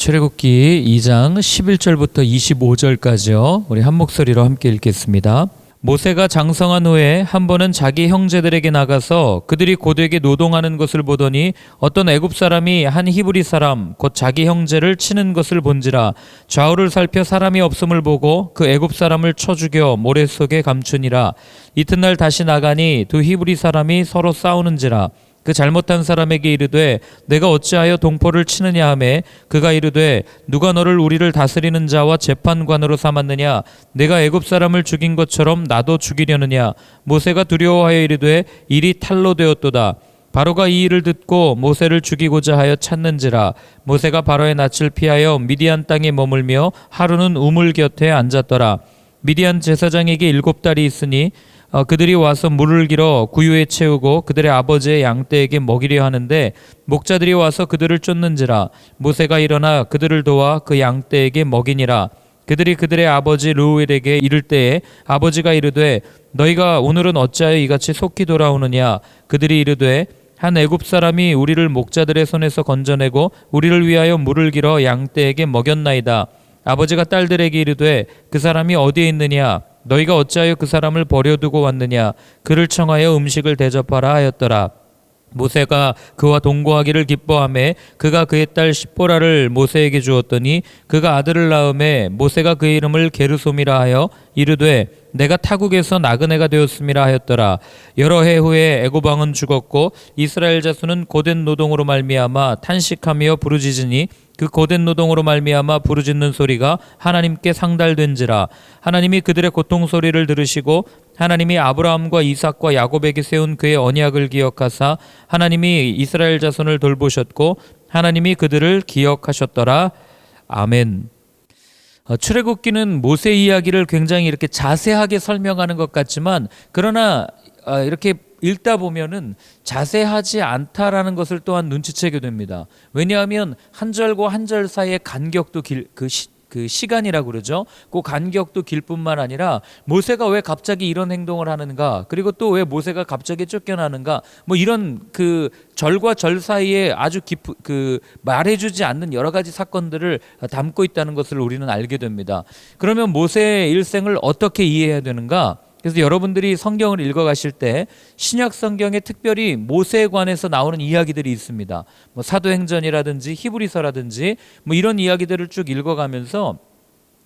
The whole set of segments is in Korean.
출애굽기 2장 11절부터 25절까지요. 우리 한 목소리로 함께 읽겠습니다. 모세가 장성한 후에 한 번은 자기 형제들에게 나가서 그들이 고되게 노동하는 것을 보더니 어떤 애굽 사람이 한 히브리 사람 곧 자기 형제를 치는 것을 본지라. 좌우를 살펴 사람이 없음을 보고 그 애굽 사람을 쳐 죽여 모래 속에 감추니라. 이튿날 다시 나가니 두 히브리 사람이 서로 싸우는지라. 그 잘못한 사람에게 이르되 내가 어찌하여 동포를 치느냐 하매 그가 이르되 누가 너를 우리를 다스리는 자와 재판관으로 삼았느냐. 내가 애굽 사람을 죽인 것처럼 나도 죽이려느냐. 모세가 두려워하여 이르되 일이 탈로 되었도다. 바로가 이 일을 듣고 모세를 죽이고자 하여 찾는지라. 모세가 바로의 낯을 피하여 미디안 땅에 머물며 하루는 우물 곁에 앉았더라. 미디안 제사장에게 7딸이 있으니 그들이 와서 물을 길어 구유에 채우고 그들의 아버지의 양떼에게 먹이려 하는데 목자들이 와서 그들을 쫓는지라. 모세가 일어나 그들을 도와 그 양떼에게 먹이니라. 그들이 그들의 아버지 르우엘에게 이를 때에 아버지가 이르되 너희가 오늘은 어찌하여 이같이 속히 돌아오느냐. 그들이 이르되 한 애굽 사람이 우리를 목자들의 손에서 건져내고 우리를 위하여 물을 길어 양떼에게 먹였나이다. 아버지가 딸들에게 이르되 그 사람이 어디에 있느냐. 너희가 어찌하여 그 사람을 버려두고 왔느냐. 그를 청하여 음식을 대접하라 하였더라. 모세가 그와 동거하기를 기뻐하매 그가 그의 딸 십보라를 모세에게 주었더니 그가 아들을 낳음에 모세가 그의 이름을 게르솜이라 하여 이르되 내가 타국에서 나그네가 되었음이라 하였더라. 여러 해 후에 애굽 왕은 죽었고 이스라엘 자손은 고된 노동으로 말미암아 탄식하며 부르짖으니 그 고된 노동으로 말미암아 부르짖는 소리가 하나님께 상달된지라. 하나님이 그들의 고통 소리를 들으시고 하나님이 아브라함과 이삭과 야곱에게 세운 그의 언약을 기억하사 하나님이 이스라엘 자손을 돌보셨고 하나님이 그들을 기억하셨더라. 아멘. 출애굽기는 모세 이야기를 굉장히 이렇게 자세하게 설명하는 것 같지만 그러나 이렇게 읽다 보면은 자세하지 않다라는 것을 또한 눈치채게 됩니다. 왜냐하면 한 절과 한 절 사이의 간격도 그 시간이라고 그러죠. 그 간격도 길 뿐만 아니라 모세가 왜 갑자기 이런 행동을 하는가, 그리고 또 왜 모세가 갑자기 쫓겨나는가, 뭐 이런 그 절과 절 사이에 아주 말해주지 않는 여러 가지 사건들을 담고 있다는 것을 우리는 알게 됩니다. 그러면 모세의 일생을 어떻게 이해해야 되는가? 그래서 여러분들이 성경을 읽어가실 때 신약 성경에 특별히 모세에 관해서 나오는 이야기들이 있습니다. 뭐 사도행전이라든지 히브리서라든지 뭐 이런 이야기들을 쭉 읽어가면서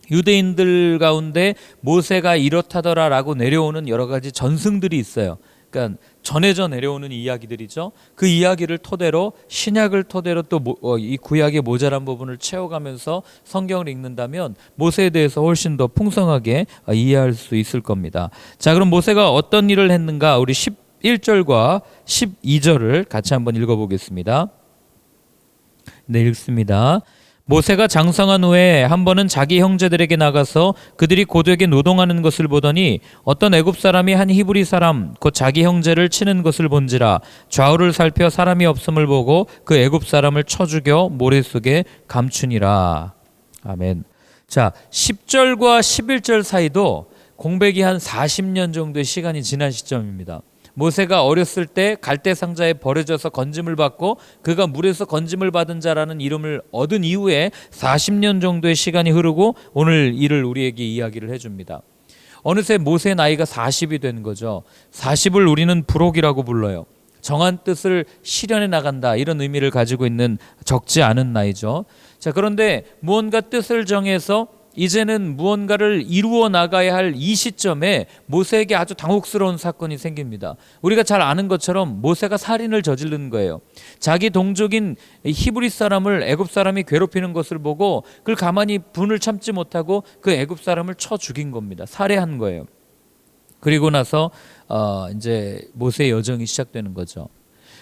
유대인들 가운데 모세가 이렇다더라라고 내려오는 여러 가지 전승들이 있어요. 그러니까 전해져 내려오는 이야기들이죠. 그 이야기를 토대로 신약을 토대로 또 이 구약의 모자란 부분을 채워가면서 성경을 읽는다면 모세에 대해서 훨씬 더 풍성하게 이해할 수 있을 겁니다. 자, 그럼 모세가 어떤 일을 했는가, 우리 11절과 12절을 같이 한번 읽어보겠습니다. 네, 읽습니다. 모세가 장성한 후에 한 번은 자기 형제들에게 나가서 그들이 고되게 노동하는 것을 보더니 어떤 애굽 사람이 한 히브리 사람 곧 자기 형제를 치는 것을 본지라. 좌우를 살펴 사람이 없음을 보고 그 애굽 사람을 쳐 죽여 모래 속에 감추니라. 아멘. 자, 10절과 11절 사이도 공백이 한 40년 정도의 시간이 지난 시점입니다. 모세가 어렸을 때 갈대 상자에 버려져서 건짐을 받고 그가 물에서 건짐을 받은 자라는 이름을 얻은 이후에 40년 정도의 시간이 흐르고 오늘 이를 우리에게 이야기를 해줍니다. 어느새 모세의 나이가 40이 된 거죠. 40을 우리는 부록이라고 불러요. 정한 뜻을 실현해 나간다, 이런 의미를 가지고 있는 적지 않은 나이죠. 자, 그런데 무언가 뜻을 정해서 이제는 무언가를 이루어 나가야 할 이 시점에 모세에게 아주 당혹스러운 사건이 생깁니다. 우리가 잘 아는 것처럼 모세가 살인을 저지른 거예요. 자기 동족인 히브리 사람을 애굽 사람이 괴롭히는 것을 보고 그걸 가만히 분을 참지 못하고 그 애굽 사람을 쳐 죽인 겁니다. 살해한 거예요. 그리고 나서 이제 모세의 여정이 시작되는 거죠.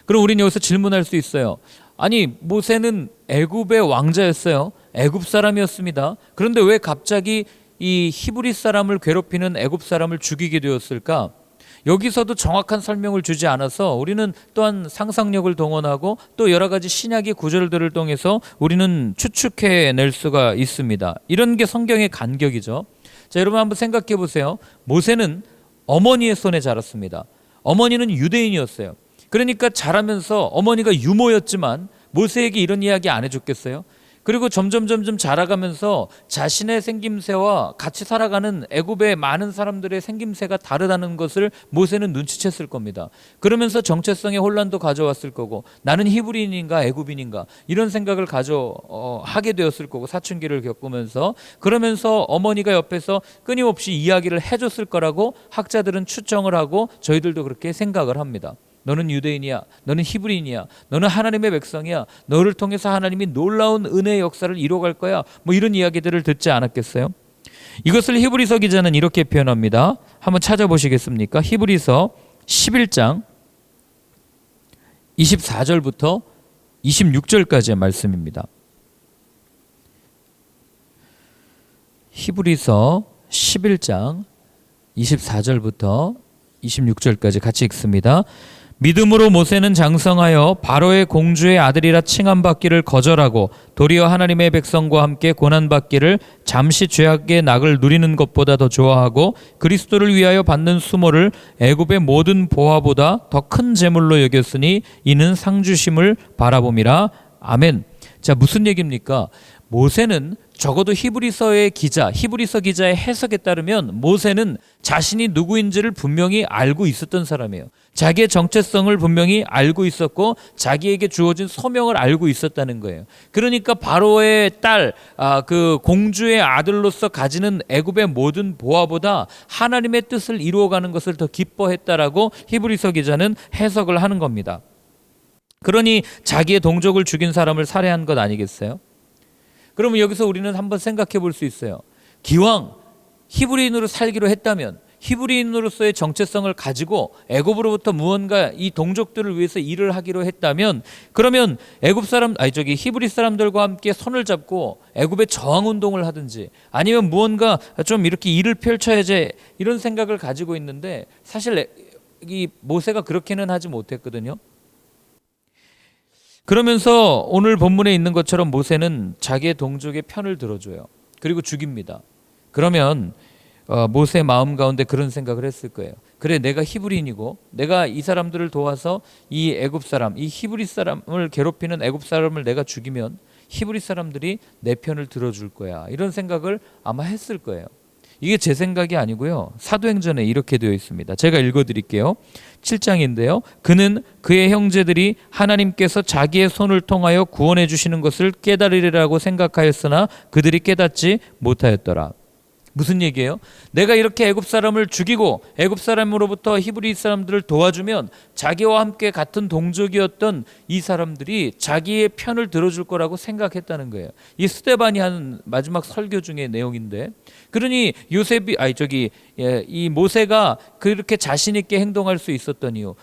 그럼 우리는 여기서 질문할 수 있어요. 아니, 모세는 애굽의 왕자였어요. 애굽 사람이었습니다. 그런데 왜 갑자기 이 히브리 사람을 괴롭히는 애굽 사람을 죽이게 되었을까? 여기서도 정확한 설명을 주지 않아서 우리는 또한 상상력을 동원하고 또 여러 가지 신약의 구절들을 통해서 우리는 추측해낼 수가 있습니다. 이런 게 성경의 간격이죠. 자, 여러분 한번 생각해 보세요. 모세는 어머니의 손에 자랐습니다. 어머니는 유대인이었어요. 그러니까 자라면서 어머니가 유모였지만 모세에게 이런 이야기 안 해줬겠어요? 그리고 점점 자라가면서 자신의 생김새와 같이 살아가는 애굽의 많은 사람들의 생김새가 다르다는 것을 모세는 눈치챘을 겁니다. 그러면서 정체성의 혼란도 가져왔을 거고, 나는 히브리인인가 애굽인인가 이런 생각을 하게 되었을 거고, 사춘기를 겪으면서. 그러면서 어머니가 옆에서 끊임없이 이야기를 해줬을 거라고 학자들은 추정을 하고 저희들도 그렇게 생각을 합니다. 너는 유대인이야, 너는 히브리인이야, 너는 하나님의 백성이야, 너를 통해서 하나님이 놀라운 은혜의 역사를 이뤄갈 거야, 뭐 이런 이야기들을 듣지 않았겠어요? 이것을 히브리서 기자는 이렇게 표현합니다. 한번 찾아보시겠습니까? 히브리서 11장 24절부터 26절까지의 말씀입니다. 히브리서 11장 24절부터 26절까지 같이 읽습니다. 믿음으로 모세는 장성하여 바로의 공주의 아들이라 칭함받기를 거절하고 도리어 하나님의 백성과 함께 고난받기를 잠시 죄악의 낙을 누리는 것보다 더 좋아하고 그리스도를 위하여 받는 수모를 애굽의 모든 보화보다 더 큰 재물로 여겼으니 이는 상주심을 바라봄이라. 아멘. 자, 무슨 얘기입니까? 모세는 적어도 히브리서 기자의 해석에 따르면 모세는 자신이 누구인지를 분명히 알고 있었던 사람이에요. 자기의 정체성을 분명히 알고 있었고 자기에게 주어진 소명을 알고 있었다는 거예요. 그러니까 바로의 딸, 그 공주의 아들로서 가지는 애굽의 모든 보화보다 하나님의 뜻을 이루어가는 것을 더 기뻐했다라고 히브리서 기자는 해석을 하는 겁니다. 그러니 자기의 동족을 죽인 사람을 살해한 것 아니겠어요? 그러면 여기서 우리는 한번 생각해 볼 수 있어요. 기왕 히브리인으로 살기로 했다면, 히브리인으로서의 정체성을 가지고 애굽으로부터 무언가 이 동족들을 위해서 일을 하기로 했다면, 그러면 히브리 사람들과 함께 손을 잡고 애굽의 저항 운동을 하든지 아니면 무언가 좀 이렇게 일을 펼쳐야지 이런 생각을 가지고 있는데, 사실 이 모세가 그렇게는 하지 못했거든요. 그러면서 오늘 본문에 있는 것처럼 모세는 자기의 동족의 편을 들어줘요. 그리고 죽입니다. 그러면 모세의 마음 가운데 그런 생각을 했을 거예요. 그래, 내가 히브리인이고 내가 이 사람들을 도와서 이 애굽 사람, 이 히브리 사람을 괴롭히는 애굽 사람을 내가 죽이면 히브리 사람들이 내 편을 들어줄 거야. 이런 생각을 아마 했을 거예요. 이게 제 생각이 아니고요. 사도행전에 이렇게 되어 있습니다. 제가 읽어드릴게요. 7장인데요. 그는 그의 형제들이 하나님께서 자기의 손을 통하여 구원해 주시는 것을 깨달으리라고 생각하였으나 그들이 깨닫지 못하였더라. 무슨 얘기예요? 내가 이렇게 애굽 사람을 죽이고 애굽 사람으로부터 히브리 사람들을 도와주면 자기와 함께 같은 동족이었던 이 사람들이 자기의 편을 들어줄 거라고 생각했다는 거예요. 이 스데반이 하는 마지막 설교 중의 내용인데, 그러니 이 모세가 그렇게 자신 있게 행동할 수 있었던 이유,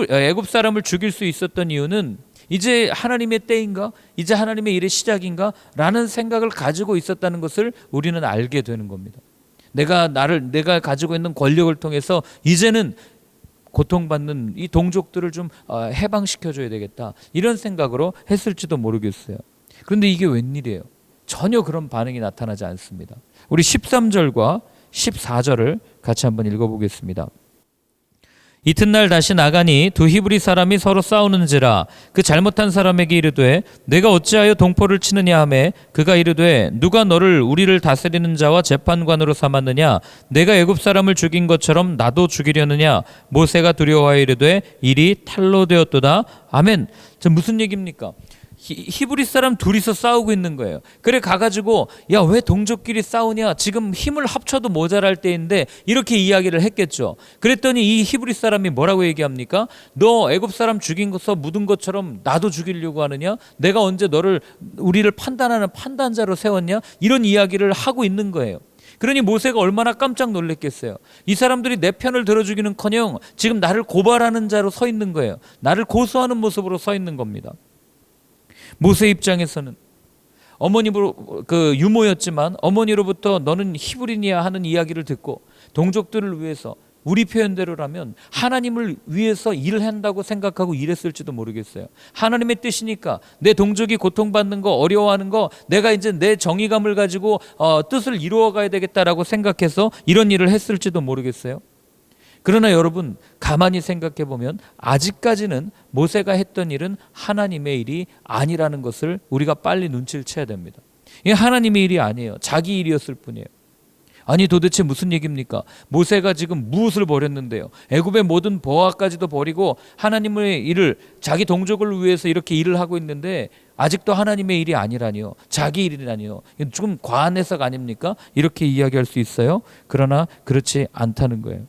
애굽 사람을 죽일 수 있었던 이유는 이제 하나님의 때인가? 이제 하나님의 일의 시작인가? 라는 생각을 가지고 있었다는 것을 우리는 알게 되는 겁니다. 내가 가지고 있는 권력을 통해서 이제는 고통받는 이 동족들을 좀 해방시켜줘야 되겠다. 이런 생각으로 했을지도 모르겠어요. 그런데 이게 웬일이에요? 전혀 그런 반응이 나타나지 않습니다. 우리 13절과 14절을 같이 한번 읽어보겠습니다. 이튿날 다시 나가니 두 히브리 사람이 서로 싸우는지라 그 잘못한 사람에게 이르되 내가 어찌하여 동포를 치느냐 하매 그가 이르되 누가 너를 우리를 다스리는 자와 재판관으로 삼았느냐 내가 애굽 사람을 죽인 것처럼 나도 죽이려느냐 모세가 두려워하여 이르되 일이 탈로 되었도다. 아멘. 저 무슨 얘기입니까? 히브리 사람 둘이서 싸우고 있는 거예요. 그래 가가지고 야, 왜 동족끼리 싸우냐, 지금 힘을 합쳐도 모자랄 때인데 이렇게 이야기를 했겠죠. 그랬더니 이 히브리 사람이 뭐라고 얘기합니까? 너 애굽 사람 죽인 것서 묻은 것처럼 나도 죽이려고 하느냐? 내가 언제 우리를 판단하는 판단자로 세웠냐? 이런 이야기를 하고 있는 거예요. 그러니 모세가 얼마나 깜짝 놀랐겠어요. 이 사람들이 내 편을 들어주기는커녕 지금 나를 고발하는 자로 서 있는 거예요. 나를 고소하는 모습으로 서 있는 겁니다. 모세 입장에서는 유모였지만 어머니로부터 너는 히브리니야 하는 이야기를 듣고 동족들을 위해서, 우리 표현대로라면 하나님을 위해서 일을 한다고 생각하고 일했을지도 모르겠어요. 하나님의 뜻이니까 내 동족이 고통받는 거, 어려워하는 거 내가 이제 내 정의감을 가지고 뜻을 이루어가야 되겠다라고 생각해서 이런 일을 했을지도 모르겠어요. 그러나 여러분 가만히 생각해 보면 아직까지는 모세가 했던 일은 하나님의 일이 아니라는 것을 우리가 빨리 눈치를 채야 됩니다. 이게 하나님의 일이 아니에요. 자기 일이었을 뿐이에요. 아니 도대체 무슨 얘기입니까? 모세가 지금 무엇을 버렸는데요? 애굽의 모든 보화까지도 버리고 하나님의 일을 자기 동족을 위해서 이렇게 일을 하고 있는데 아직도 하나님의 일이 아니라니요. 자기 일이라니요. 이건 조금 과한 해석 아닙니까? 이렇게 이야기할 수 있어요. 그러나 그렇지 않다는 거예요.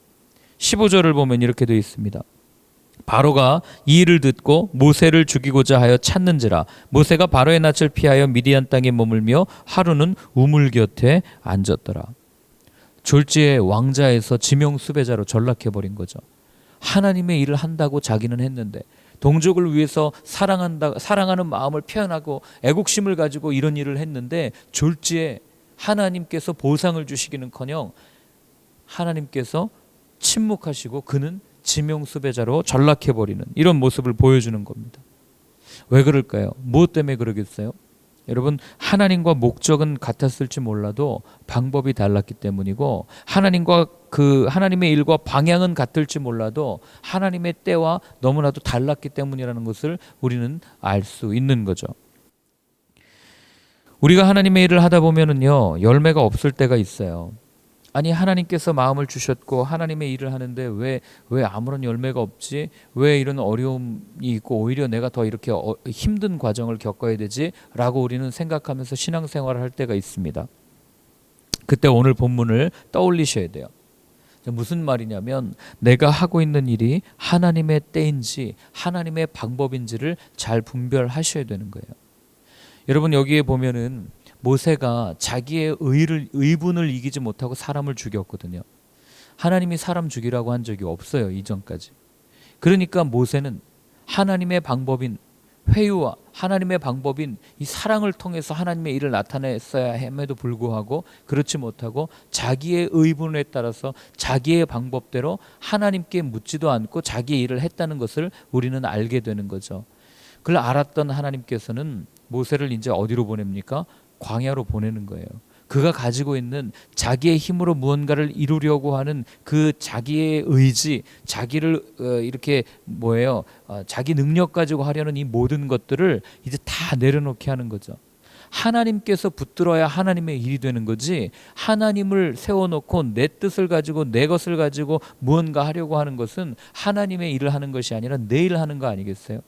15절을 보면 이렇게 되어 있습니다. 바로가 이 일을 듣고 모세를 죽이고자 하여 찾는지라 모세가 바로의 낯을 피하여 미디안 땅에 머물며 하루는 우물 곁에 앉았더라. 졸지에 왕자에서 지명 수배자로 전락해버린 거죠. 하나님의 일을 한다고 자기는 했는데 동족을 위해서 사랑하는 마음을 표현하고 애국심을 가지고 이런 일을 했는데 졸지에 하나님께서 보상을 주시기는커녕 하나님께서 침묵하시고 그는 지명 수배자로 전락해버리는 이런 모습을 보여주는 겁니다. 왜 그럴까요? 무엇 때문에 그러겠어요? 여러분 하나님과 목적은 같았을지 몰라도 방법이 달랐기 때문이고 하나님과 하나님의 일과 방향은 같을지 몰라도 하나님의 때와 너무나도 달랐기 때문이라는 것을 우리는 알 수 있는 거죠. 우리가 하나님의 일을 하다 보면은요 열매가 없을 때가 있어요. 아니 하나님께서 마음을 주셨고 하나님의 일을 하는데 왜 아무런 열매가 없지? 왜 이런 어려움이 있고 오히려 내가 더 이렇게 힘든 과정을 겪어야 되지? 라고 우리는 생각하면서 신앙생활을 할 때가 있습니다. 그때 오늘 본문을 떠올리셔야 돼요. 무슨 말이냐면 내가 하고 있는 일이 하나님의 때인지 하나님의 방법인지를 잘 분별하셔야 되는 거예요. 여러분 여기에 보면은 모세가 자기의 의분을 이기지 못하고 사람을 죽였거든요. 하나님이 사람 죽이라고 한 적이 없어요. 이전까지. 그러니까 모세는 하나님의 방법인 회유와 하나님의 방법인 이 사랑을 통해서 하나님의 일을 나타냈어야 함에도 불구하고 그렇지 못하고 자기의 의분에 따라서 자기의 방법대로 하나님께 묻지도 않고 자기의 일을 했다는 것을 우리는 알게 되는 거죠. 그걸 알았던 하나님께서는 모세를 이제 어디로 보냅니까? 광야로 보내는 거예요. 그가 가지고 있는 자기의 힘으로 무언가를 이루려고 하는 그 자기의 의지, 자기를 이렇게 자기 능력 가지고 하려는 이 모든 것들을 이제 다 내려놓게 하는 거죠. 하나님께서 붙들어야 하나님의 일이 되는 거지 하나님을 세워놓고 내 뜻을 가지고 내 것을 가지고 무언가 하려고 하는 것은 하나님의 일을 하는 것이 아니라 내 일을 하는 거 아니겠어요?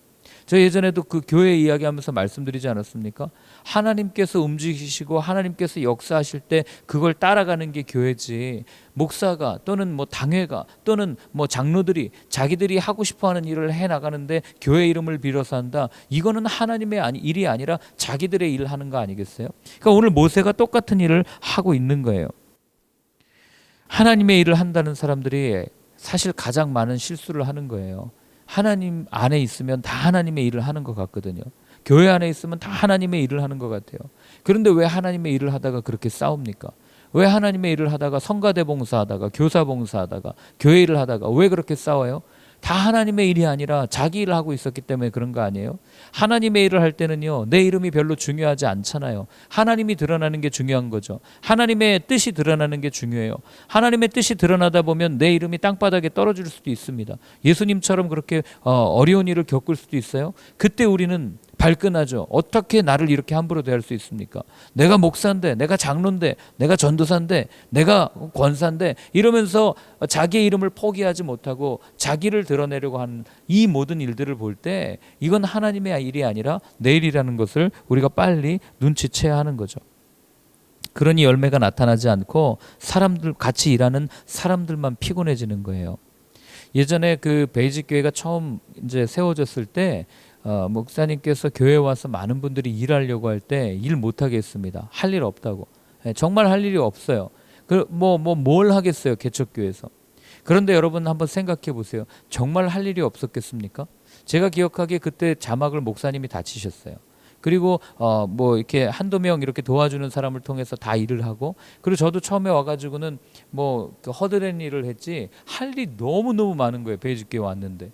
저 예전에도 그 교회 이야기하면서 말씀드리지 않았습니까? 하나님께서 움직이시고 하나님께서 역사하실 때 그걸 따라가는 게 교회지 목사가 또는 당회가 또는 장로들이 자기들이 하고 싶어하는 일을 해나가는데 교회 이름을 빌어서 한다. 이거는 하나님의 일이 아니라 자기들의 일을 하는 거 아니겠어요? 그러니까 오늘 모세가 똑같은 일을 하고 있는 거예요. 하나님의 일을 한다는 사람들이 사실 가장 많은 실수를 하는 거예요. 하나님 안에 있으면 다 하나님의 일을 하는 것 같거든요. 교회 안에 있으면 다 하나님의 일을 하는 것 같아요. 그런데 왜 하나님의 일을 하다가 그렇게 싸웁니까? 왜 하나님의 일을 하다가 성가대 봉사하다가 교사 봉사하다가 교회 일을 하다가 왜 그렇게 싸워요? 다 하나님의 일이 아니라 자기 일을 하고 있었기 때문에 그런 거 아니에요? 하나님의 일을 할 때는요 내 이름이 별로 중요하지 않잖아요. 하나님이 드러나는 게 중요한 거죠. 하나님의 뜻이 드러나는 게 중요해요. 하나님의 뜻이 드러나다 보면 내 이름이 땅바닥에 떨어질 수도 있습니다. 예수님처럼 그렇게 어려운 일을 겪을 수도 있어요. 그때 우리는 발끈하죠. 어떻게 나를 이렇게 함부로 대할 수 있습니까? 내가 목사인데, 내가 장로인데, 내가 전도사인데, 내가 권사인데 이러면서 자기의 이름을 포기하지 못하고 자기를 드러내려고 하는 이 모든 일들을 볼 때 이건 하나님의 일이 아니라 내 일이라는 것을 우리가 빨리 눈치채야 하는 거죠. 그러니 열매가 나타나지 않고 사람들 같이 일하는 사람들만 피곤해지는 거예요. 예전에 그 베이직 교회가 처음 이제 세워졌을 때 목사님께서 교회에 와서 많은 분들이 일하려고 할 때 일 못하게 했습니다. 할 일 없다고. 정말 할 일이 없어요. 뭘 하겠어요, 개척교회에서. 그런데 여러분 한번 생각해 보세요. 정말 할 일이 없었겠습니까? 제가 기억하기에 그때 자막을 목사님이 다 치셨어요. 그리고 이렇게 한두 명 이렇게 도와주는 사람을 통해서 다 일을 하고, 그리고 저도 처음에 와가지고는 그 허드렛 일을 했지 할 일이 너무너무 많은 거예요. 베이직교회 왔는데.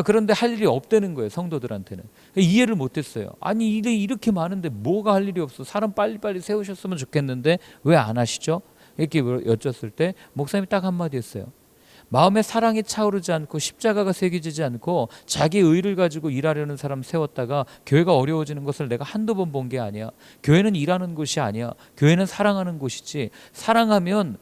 그런데 할 일이 없다는 거예요. 성도들한테는. 이해를 못했어요. 아니 일이 이렇게 많은데 뭐가 할 일이 없어. 사람 빨리빨리 세우셨으면 좋겠는데 왜 안 하시죠? 이렇게 여쭸을 때 목사님이 딱 한마디 했어요. 마음에 사랑이 차오르지 않고 십자가가 새겨지지 않고 자기 의를 가지고 일하려는 사람 세웠다가 교회가 어려워지는 것을 내가 한두 번 본 게 아니야. 교회는 일하는 곳이 아니야. 교회는 사랑하는 곳이지. 사랑하면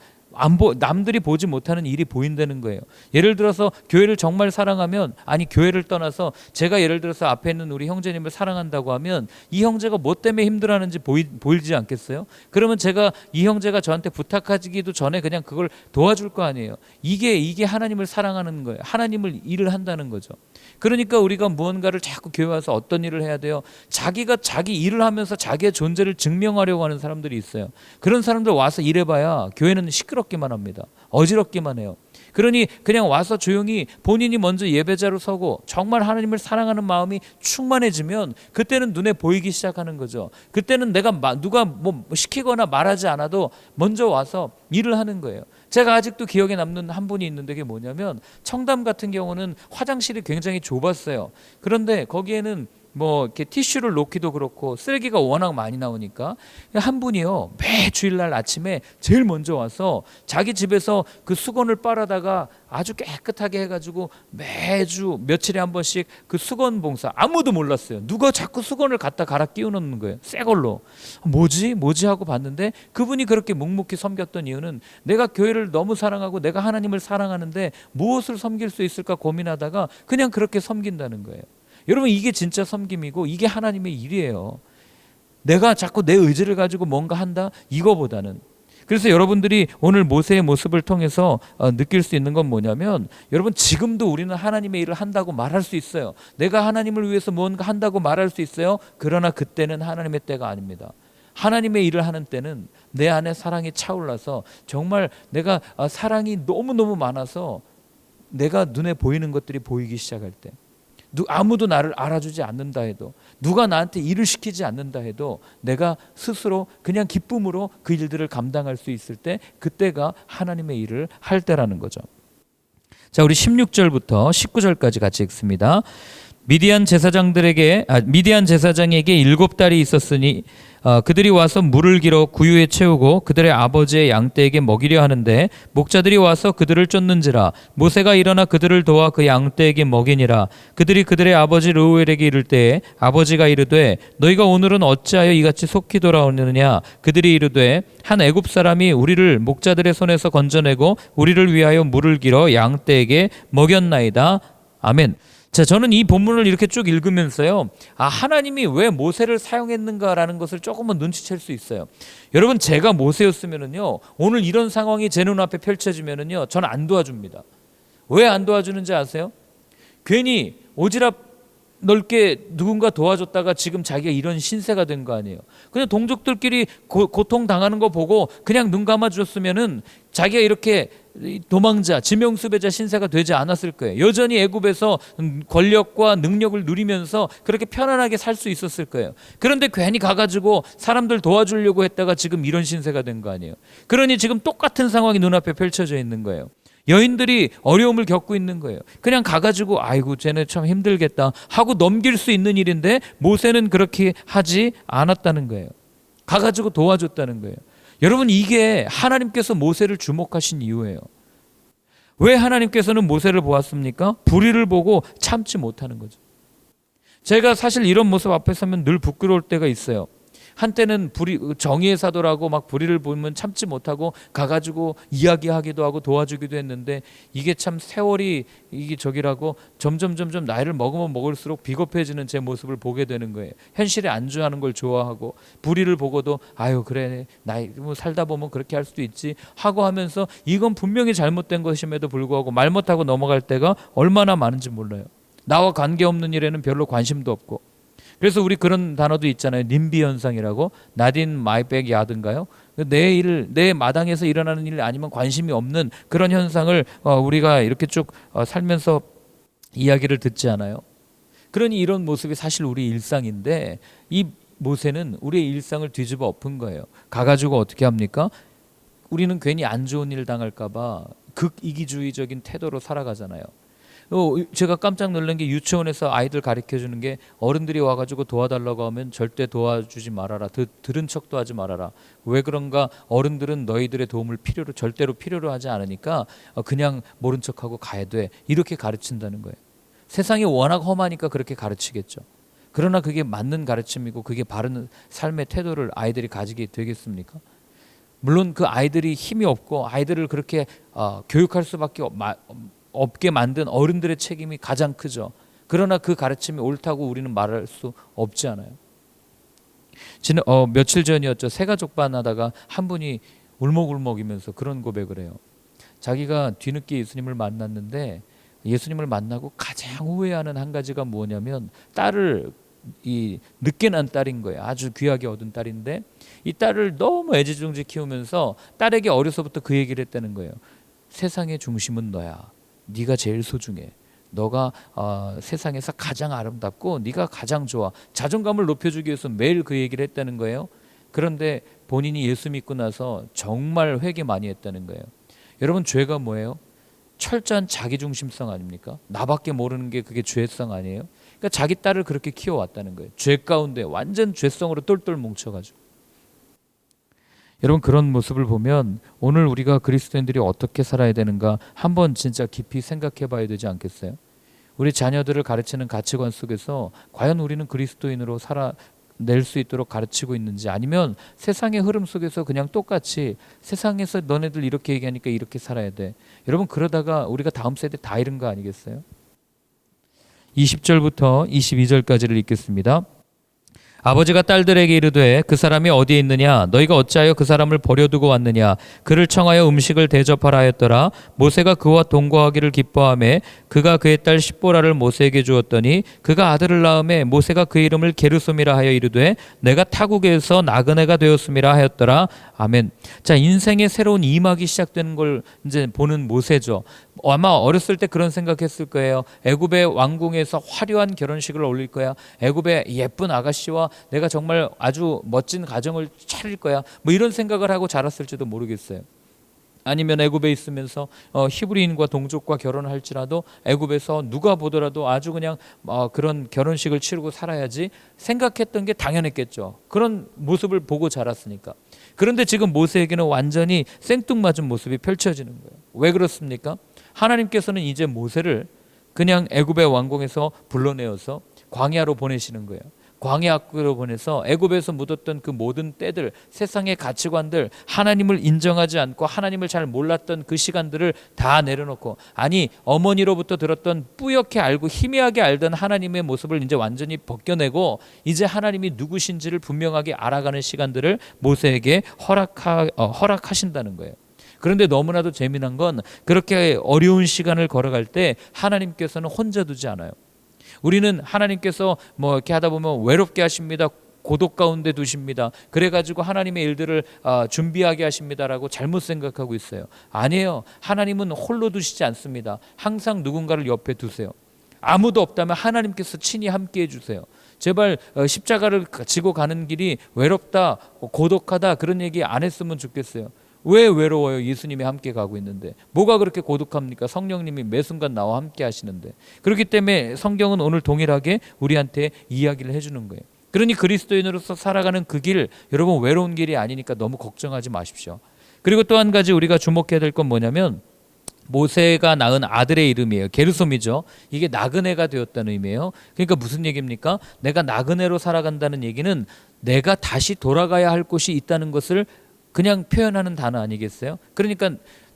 남들이 보지 못하는 일이 보인다는 거예요. 예를 들어서 교회를 정말 사랑하면, 아니 교회를 떠나서 제가 예를 들어서 앞에 있는 우리 형제님을 사랑한다고 하면 이 형제가 뭐 때문에 힘들어하는지 보이지 않겠어요? 그러면 제가 이 형제가 저한테 부탁하기도 전에 그냥 그걸 도와줄 거 아니에요. 이게 하나님을 사랑하는 거예요. 하나님을 일을 한다는 거죠. 그러니까 우리가 무언가를 자꾸 교회 와서 어떤 일을 해야 돼요? 자기가 자기 일을 하면서 자기의 존재를 증명하려고 하는 사람들이 있어요. 그런 사람들 와서 일해봐야 교회는 시끄럽기만 합니다. 어지럽기만 해요. 그러니 그냥 와서 조용히 본인이 먼저 예배자로 서고 정말 하나님을 사랑하는 마음이 충만해지면 그때는 눈에 보이기 시작하는 거죠. 그때는 내가 누가 뭐 시키거나 말하지 않아도 먼저 와서 일을 하는 거예요. 제가 아직도 기억에 남는 한 분이 있는데 그게 뭐냐면, 청담 같은 경우는 화장실이 굉장히 좁았어요. 그런데 거기에는 뭐 이렇게 티슈를 놓기도 그렇고 쓰레기가 워낙 많이 나오니까 한 분이요, 매 주일날 아침에 제일 먼저 와서 자기 집에서 그 수건을 빨아다가 아주 깨끗하게 해가지고 매주 며칠에 한 번씩 그 수건 봉사, 아무도 몰랐어요. 누가 자꾸 수건을 갖다 갈아 끼워 놓는 거예요, 새 걸로. 뭐지 하고 봤는데 그분이 그렇게 묵묵히 섬겼던 이유는, 내가 교회를 너무 사랑하고 내가 하나님을 사랑하는데 무엇을 섬길 수 있을까 고민하다가 그냥 그렇게 섬긴다는 거예요. 여러분, 이게 진짜 섬김이고 이게 하나님의 일이에요. 내가 자꾸 내 의지를 가지고 뭔가 한다, 이거보다는. 그래서 여러분들이 오늘 모세의 모습을 통해서 느낄 수 있는 건 뭐냐면, 여러분 지금도 우리는 하나님의 일을 한다고 말할 수 있어요. 내가 하나님을 위해서 무언가 한다고 말할 수 있어요. 그러나 그때는 하나님의 때가 아닙니다. 하나님의 일을 하는 때는 내 안에 사랑이 차올라서 정말 내가 사랑이 너무너무 많아서 내가 눈에 보이는 것들이 보이기 시작할 때, 아무도 나를 알아주지 않는다 해도, 누가 나한테 일을 시키지 않는다 해도 내가 스스로 그냥 기쁨으로 그 일들을 감당할 수 있을 때, 그때가 하나님의 일을 할 때라는 거죠. 자, 우리 16절부터 19절까지 같이 읽습니다. 미디안 제사장에게 7달이 있었으니 그들이 와서 물을 길어 구유에 채우고 그들의 아버지의 양떼에게 먹이려 하는데 목자들이 와서 그들을 쫓는지라. 모세가 일어나 그들을 도와 그 양떼에게 먹이니라. 그들이 그들의 아버지 르우엘에게 이를 때에 아버지가 이르되 너희가 오늘은 어찌하여 이같이 속히 돌아오느냐. 그들이 이르되 한 애굽 사람이 우리를 목자들의 손에서 건져내고 우리를 위하여 물을 길어 양떼에게 먹였나이다. 아멘. 자, 저는 이 본문을 이렇게 쭉 읽으면서요, 하나님이 왜 모세를 사용했는가라는 것을 조금은 눈치챌 수 있어요. 여러분, 제가 모세였으면은요, 오늘 이런 상황이 제 눈앞에 펼쳐지면은요, 저는 안 도와줍니다. 왜 안 도와주는지 아세요? 괜히 오지랖 넓게 누군가 도와줬다가 지금 자기가 이런 신세가 된 거 아니에요. 그냥 동족들끼리 고통 당하는 거 보고 그냥 눈 감아줬으면은 자기가 이렇게 도망자, 지명수배자 신세가 되지 않았을 거예요. 여전히 애굽에서 권력과 능력을 누리면서 그렇게 편안하게 살 수 있었을 거예요. 그런데 괜히 가가지고 사람들 도와주려고 했다가 지금 이런 신세가 된 거 아니에요. 그러니 지금 똑같은 상황이 눈앞에 펼쳐져 있는 거예요. 여인들이 어려움을 겪고 있는 거예요. 그냥 가가지고 아이고 쟤네 참 힘들겠다 하고 넘길 수 있는 일인데 모세는 그렇게 하지 않았다는 거예요. 가가지고 도와줬다는 거예요. 여러분, 이게 하나님께서 모세를 주목하신 이유예요. 왜 하나님께서는 모세를 보았습니까? 불의를 보고 참지 못하는 거죠. 제가 사실 이런 모습 앞에 서면 늘 부끄러울 때가 있어요. 한때는 정의의 사도라고 막 불의를 보면 참지 못하고 가가지고 이야기하기도 하고 도와주기도 했는데, 이게 참 세월이 이게 저기라고 점점 나이를 먹으면 먹을수록 비겁해지는 제 모습을 보게 되는 거예요. 현실에 안주하는 걸 좋아하고 불의를 보고도 아유 그래 나이 뭐 살다 보면 그렇게 할 수도 있지 하고 하면서 이건 분명히 잘못된 것임에도 불구하고 말 못하고 넘어갈 때가 얼마나 많은지 몰라요. 나와 관계없는 일에는 별로 관심도 없고. 그래서 우리 그런 단어도 있잖아요. 님비 현상이라고. Not in my backyard인가요? 내 마당에서 일어나는 일 아니면 관심이 없는 그런 현상을 우리가 이렇게 쭉 살면서 이야기를 듣지 않아요? 그러니 이런 모습이 사실 우리 일상인데, 이 모세는 우리의 일상을 뒤집어 엎은 거예요. 가가지고 어떻게 합니까? 우리는 괜히 안 좋은 일 당할까 봐 극이기주의적인 태도로 살아가잖아요. 제가 깜짝 놀란 게 유치원에서 아이들 가르쳐 주는 게 어른들이 와가지고 도와달라고 하면 절대 도와주지 말아라. 들은 척도 하지 말아라. 왜 그런가? 어른들은 너희들의 도움을 절대로 필요로 하지 않으니까 그냥 모른 척하고 가야 돼. 이렇게 가르친다는 거예요. 세상이 워낙 험하니까 그렇게 가르치겠죠. 그러나 그게 맞는 가르침이고 그게 바른 삶의 태도를 아이들이 가지게 되겠습니까? 물론 그 아이들이 힘이 없고 아이들을 그렇게 교육할 수밖에 없게 만든 어른들의 책임이 가장 크죠. 그러나 그 가르침이 옳다고 우리는 말할 수 없지 않아요. 며칠 전이었죠. 새가족반 하다가 한 분이 울먹울먹이면서 그런 고백을 해요. 자기가 뒤늦게 예수님을 만났는데 예수님을 만나고 가장 후회하는 한 가지가 뭐냐면 딸을 늦게 난 딸인 거예요. 아주 귀하게 얻은 딸인데 이 딸을 너무 애지중지 키우면서 딸에게 어려서부터 그 얘기를 했다는 거예요. 세상의 중심은 너야. 네가 제일 소중해. 너가 세상에서 가장 아름답고 네가 가장 좋아. 자존감을 높여주기 위해서 매일 그 얘기를 했다는 거예요. 그런데 본인이 예수 믿고 나서 정말 회개 많이 했다는 거예요. 여러분, 죄가 뭐예요? 철저한 자기중심성 아닙니까? 나밖에 모르는 게 그게 죄성 아니에요? 그러니까 자기 딸을 그렇게 키워왔다는 거예요. 죄 가운데 완전 죄성으로 똘똘 뭉쳐가지고. 여러분, 그런 모습을 보면 오늘 우리가 그리스도인들이 어떻게 살아야 되는가 한번 진짜 깊이 생각해 봐야 되지 않겠어요? 우리 자녀들을 가르치는 가치관 속에서 과연 우리는 그리스도인으로 살아낼 수 있도록 가르치고 있는지, 아니면 세상의 흐름 속에서 그냥 똑같이 세상에서 너네들 이렇게 얘기하니까 이렇게 살아야 돼. 여러분, 그러다가 우리가 다음 세대 다 잃은 거 아니겠어요? 20절부터 22절까지를 읽겠습니다. 아버지가 딸들에게 이르되 그 사람이 어디에 있느냐? 너희가 어찌하여 그 사람을 버려두고 왔느냐? 그를 청하여 음식을 대접하라 하였더라. 모세가 그와 동거하기를 기뻐하며 그가 그의 딸 십보라를 모세에게 주었더니 그가 아들을 낳음에 모세가 그 이름을 게르솜이라 하여 이르되 내가 타국에서 나그네가 되었음이라 하였더라. 아멘. 자, 인생의 새로운 이막이 시작되는 걸 이제 보는 모세죠. 아마 어렸을 때 그런 생각했을 거예요. 애굽의 왕궁에서 화려한 결혼식을 올릴 거야. 애굽의 예쁜 아가씨와 내가 정말 아주 멋진 가정을 차릴 거야. 뭐 이런 생각을 하고 자랐을지도 모르겠어요. 아니면 애굽에 있으면서 히브리인과 동족과 결혼을 할지라도 애굽에서 누가 보더라도 아주 그냥 그런 결혼식을 치르고 살아야지 생각했던 게 당연했겠죠. 그런 모습을 보고 자랐으니까. 그런데 지금 모세에게는 완전히 생뚱맞은 모습이 펼쳐지는 거예요. 왜 그렇습니까? 하나님께서는 이제 모세를 그냥 애굽의 왕궁에서 불러내어서 광야로 보내시는 거예요. 광야로 보내서 애굽에서 묻었던 그 모든 때들, 세상의 가치관들, 하나님을 인정하지 않고 하나님을 잘 몰랐던 그 시간들을 다 내려놓고, 아니 어머니로부터 들었던 뿌옇게 알고 희미하게 알던 하나님의 모습을 이제 완전히 벗겨내고 이제 하나님이 누구신지를 분명하게 알아가는 시간들을 모세에게 허락하신다는 거예요. 그런데 너무나도 재미난 건 그렇게 어려운 시간을 걸어갈 때 하나님께서는 혼자 두지 않아요. 우리는 하나님께서 뭐 이렇게 하다 보면 외롭게 하십니다. 고독 가운데 두십니다. 그래가지고 하나님의 일들을 준비하게 하십니다라고 잘못 생각하고 있어요. 아니에요. 하나님은 홀로 두시지 않습니다. 항상 누군가를 옆에 두세요. 아무도 없다면 하나님께서 친히 함께해 주세요. 제발 십자가를 지고 가는 길이 외롭다, 고독하다 그런 얘기 안 했으면 좋겠어요. 왜 외로워요? 예수님이 함께 가고 있는데. 뭐가 그렇게 고독합니까? 성령님이 매 순간 나와 함께 하시는데. 그렇기 때문에 성경은 오늘 동일하게 우리한테 이야기를 해주는 거예요. 그러니 그리스도인으로서 살아가는 그 길, 여러분 외로운 길이 아니니까 너무 걱정하지 마십시오. 그리고 또 한 가지 우리가 주목해야 될 건 뭐냐면 모세가 낳은 아들의 이름이에요. 게르솜이죠. 이게 나그네가 되었다는 의미예요. 그러니까 무슨 얘기입니까? 내가 나그네로 살아간다는 얘기는 내가 다시 돌아가야 할 곳이 있다는 것을 그냥 표현하는 단어 아니겠어요? 그러니까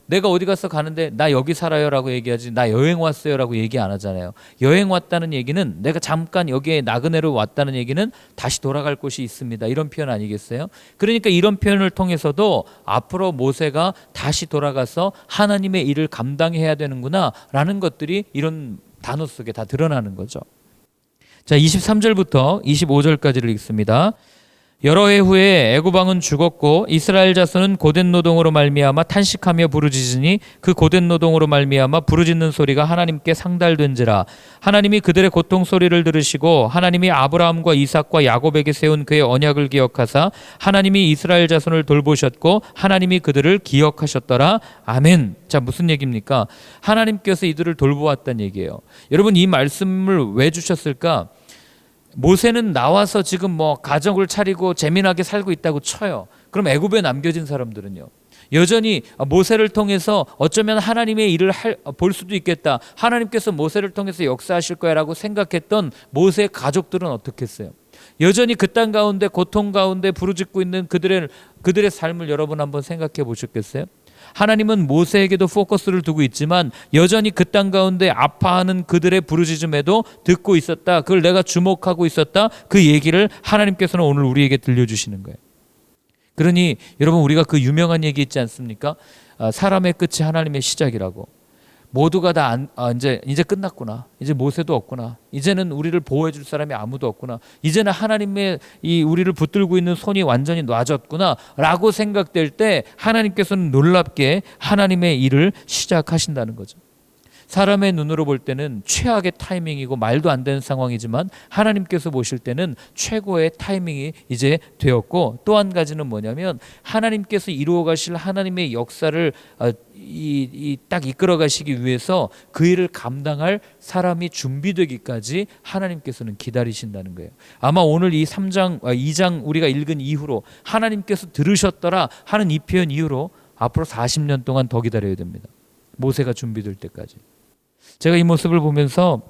내가 어디 가서 가는데 나 여기 살아요 라고 얘기하지 나 여행 왔어요 라고 얘기 안 하잖아요. 여행 왔다는 얘기는 내가 잠깐 여기에 나그네로 왔다는 얘기는 다시 돌아갈 곳이 있습니다. 이런 표현 아니겠어요? 그러니까 이런 표현을 통해서도 앞으로 모세가 다시 돌아가서 하나님의 일을 감당해야 되는구나 라는 것들이 이런 단어 속에 다 드러나는 거죠. 자, 23절부터 25절까지를 읽습니다. 여러 해 후에 애굽 왕은 죽었고 이스라엘 자손은 고된 노동으로 말미암아 탄식하며 부르짖으니 그 고된 노동으로 말미암아 부르짖는 소리가 하나님께 상달된지라. 하나님이 그들의 고통 소리를 들으시고 하나님이 아브라함과 이삭과 야곱에게 세운 그의 언약을 기억하사 하나님이 이스라엘 자손을 돌보셨고 하나님이 그들을 기억하셨더라. 아멘. 자, 무슨 얘기입니까? 하나님께서 이들을 돌보았다는 얘기예요. 여러분, 이 말씀을 왜 주셨을까? 모세는 나와서 지금 뭐 가정을 차리고 재미나게 살고 있다고 쳐요. 그럼 애굽에 남겨진 사람들은요, 여전히 모세를 통해서 어쩌면 하나님의 일을 볼 수도 있겠다, 하나님께서 모세를 통해서 역사하실 거야 라고 생각했던 모세의 가족들은 어떻겠어요? 여전히 그 땅 가운데 고통 가운데 부르짖고 있는 그들의 삶을 여러분 한번 생각해 보셨겠어요? 하나님은 모세에게도 포커스를 두고 있지만 여전히 그 땅 가운데 아파하는 그들의 부르짖음에도 듣고 있었다. 그걸 내가 주목하고 있었다. 그 얘기를 하나님께서는 오늘 우리에게 들려주시는 거예요. 그러니 여러분, 우리가 그 유명한 얘기 있지 않습니까? 사람의 끝이 하나님의 시작이라고. 모두가 다 이제 끝났구나. 이제 모세도 없구나. 이제는 우리를 보호해 줄 사람이 아무도 없구나. 이제는 하나님의 이 우리를 붙들고 있는 손이 완전히 놔졌구나 라고 생각될 때 하나님께서는 놀랍게 하나님의 일을 시작하신다는 거죠. 사람의 눈으로 볼 때는 최악의 타이밍이고 말도 안 되는 상황이지만 하나님께서 보실 때는 최고의 타이밍이 이제 되었고, 또 한 가지는 뭐냐면 하나님께서 이루어 가실 하나님의 역사를 딱 이끌어 가시기 위해서 그 일을 감당할 사람이 준비되기까지 하나님께서는 기다리신다는 거예요. 아마 오늘 이 2장 우리가 읽은 이후로 하나님께서 들으셨더라 하는 이 표현 이후로 앞으로 40년 동안 더 기다려야 됩니다. 모세가 준비될 때까지. 제가 이 모습을 보면서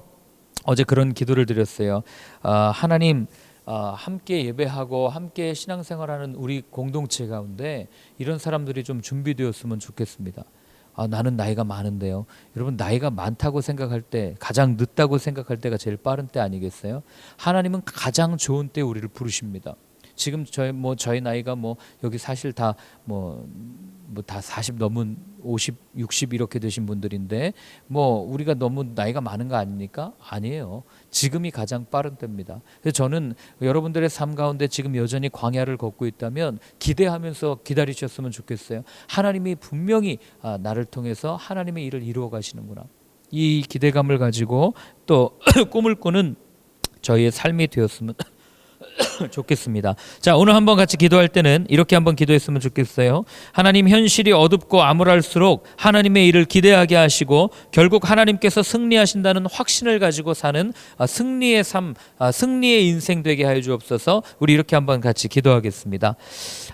어제 그런 기도를 드렸어요. 하나님, 함께 예배하고 함께 신앙생활하는 우리 공동체 가운데 이런 사람들이 좀 준비되었으면 좋겠습니다. 나는 나이가 많은데요. 여러분, 나이가 많다고 생각할 때, 가장 늦다고 생각할 때가 제일 빠른 때 아니겠어요? 하나님은 가장 좋은 때 우리를 부르십니다. 지금 저희 나이가 여기 사실 다 40 넘은 50, 60 이렇게 되신 분들인데 우리가 너무 나이가 많은 거 아닙니까? 아니에요. 지금이 가장 빠른 때입니다. 그래서 저는 여러분들의 삶 가운데 지금 여전히 광야를 걷고 있다면 기대하면서 기다리셨으면 좋겠어요. 하나님이 분명히 나를 통해서 하나님의 일을 이루어 가시는구나. 이 기대감을 가지고 또 꿈을 꾸는 저희의 삶이 되었으면 좋겠습니다. 자, 오늘 한번 같이 기도할 때는 이렇게 한번 기도했으면 좋겠어요. 하나님, 현실이 어둡고 암울할수록 하나님의 일을 기대하게 하시고 결국 하나님께서 승리하신다는 확신을 가지고 사는 승리의 삶, 승리의 인생 되게 하여 주옵소서. 우리 이렇게 한번 같이 기도하겠습니다.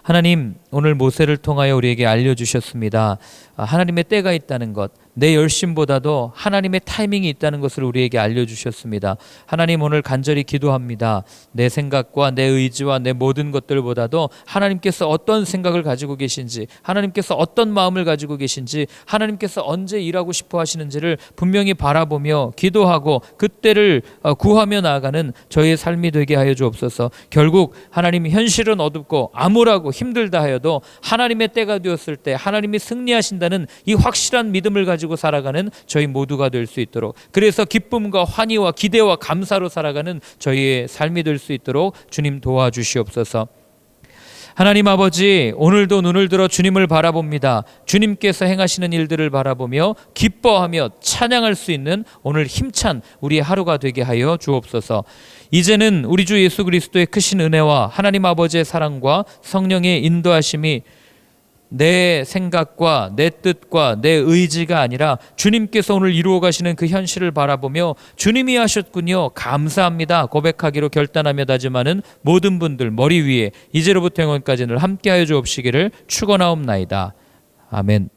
하나님, 오늘 모세를 통하여 우리에게 알려주셨습니다. 하나님의 때가 있다는 것, 내 열심보다도 하나님의 타이밍이 있다는 것을 우리에게 알려주셨습니다. 하나님, 오늘 간절히 기도합니다. 내 생각과 내 의지와 내 모든 것들보다도 하나님께서 어떤 생각을 가지고 계신지, 하나님께서 어떤 마음을 가지고 계신지, 하나님께서 언제 일하고 싶어 하시는지를 분명히 바라보며 기도하고 그때를 구하며 나아가는 저희의 삶이 되게 하여 주옵소서. 결국 하나님, 현실은 어둡고 암울하고 힘들다 하여도 하나님의 때가 되었을 때 하나님이 승리하신다는 이 확실한 믿음을 가지고 살아가는 저희 모두가 될 수 있도록, 그래서 기쁨과 환희와 기대와 감사로 살아가는 저희의 삶이 될 수 있도록 주님 도와주시옵소서. 하나님 아버지, 오늘도 눈을 들어 주님을 바라봅니다. 주님께서 행하시는 일들을 바라보며 기뻐하며 찬양할 수 있는 오늘 힘찬 우리의 하루가 되게 하여 주옵소서. 이제는 우리 주 예수 그리스도의 크신 은혜와 하나님 아버지의 사랑과 성령의 인도하심이 내 생각과 내 뜻과 내 의지가 아니라 주님께서 오늘 이루어 가시는 그 현실을 바라보며 주님이 하셨군요, 감사합니다 고백하기로 결단하며 다짐하는 모든 분들 머리 위에 이제로부터 영원까지 늘 함께하여 주옵시기를 축원하옵나이다. 아멘.